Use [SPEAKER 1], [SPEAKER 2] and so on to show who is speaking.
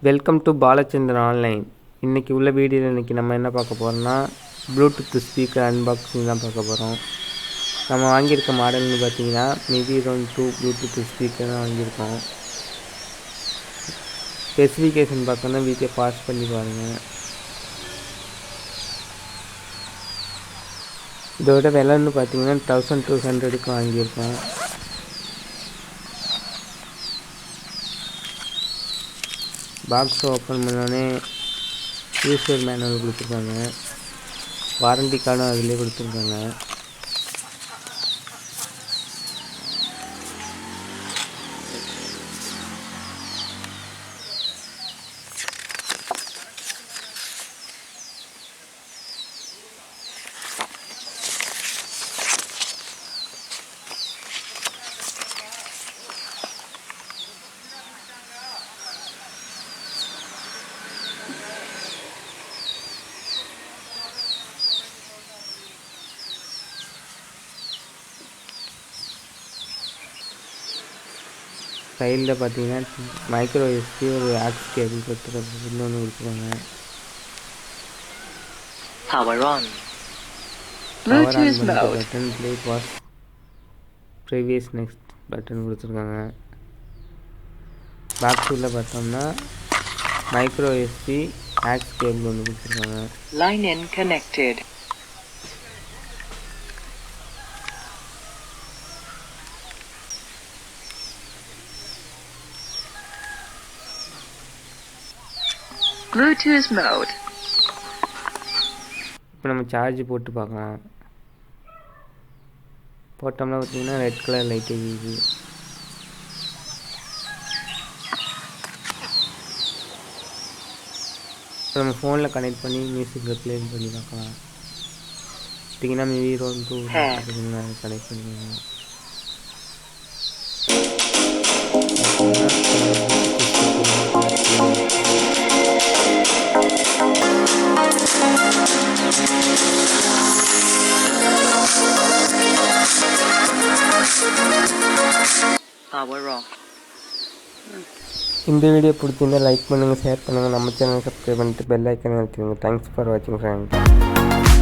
[SPEAKER 1] Welcome to Balachandran online. இன்றைக்கி உள்ள வீடியோவில் நம்ம என்ன பார்க்க போகிறோம்னா ப்ளூடூத் ஸ்பீக்கர் அன்பாக்சிங் தான் பார்க்க போகிறோம். நம்ம வாங்கியிருக்க மாடல்னு பார்த்தீங்கன்னா மிவி 2 ப்ளூடூத் ஸ்பீக்கர் தான் வாங்கியிருக்கோம். ஸ்பெசிஃபிகேஷன் பார்த்தோன்னா வீடியோ பாஸ் பண்ணி பாருங்கள். இதோட விலைன்னு பார்த்தீங்கன்னா 1200க்கு வாங்கியிருக்கோம். பாக்ஸ் ஓப்பன் பண்ணோடனே யூசர் மேனுவல் கொடுத்துருக்காங்க. வாரண்டி கார்டும் அதிலே கொடுத்துருக்காங்க. சைடில் பார்த்தீங்கன்னா மைக்ரோ எஸ்பி ஒரு ஆக்ஸ் கேபிள் கொடுத்துருக்காங்க. இன்னொன்று கொடுத்துருக்காங்க. Power on button, play pause, previous next button கொடுத்துருக்காங்க. பாக்ஸ் உள்ள பார்த்தோம்னா மைக்ரோ எஸ்பி ஆக்ஸ் கேபிள் ஒன்று கொடுத்துருக்காங்க. லைன் இன் கனெக்டட். Bluetooth mode. இப்போ நம்ம சார்ஜ் போட்டு பார்க்கலாம். போட்டோம்னா பார்த்தீங்கன்னா ரெட் கலர் லைட் எரியுது. இப்போ நம்ம ஃபோனில் கனெக்ட் பண்ணி மியூசிக்கில் ப்ளே பண்ணி பார்க்கலாம். பார்த்தீங்கன்னா மிவி 2 கனெக்ட் பண்ணிக்கலாம். இந்த வீடியோ பிடிச்சிருந்தா லைக் பண்ணுங்கள், ஷேர் பண்ணுங்கள், நம்ம சேனல் சப்ஸ்கிரைப் பண்ணிட்டு பெல் ஐக்கன் அழுத்திடுங்க. தேங்க்ஸ் ஃபார் வாட்சிங் ஃப்ரெண்ட்ஸ்.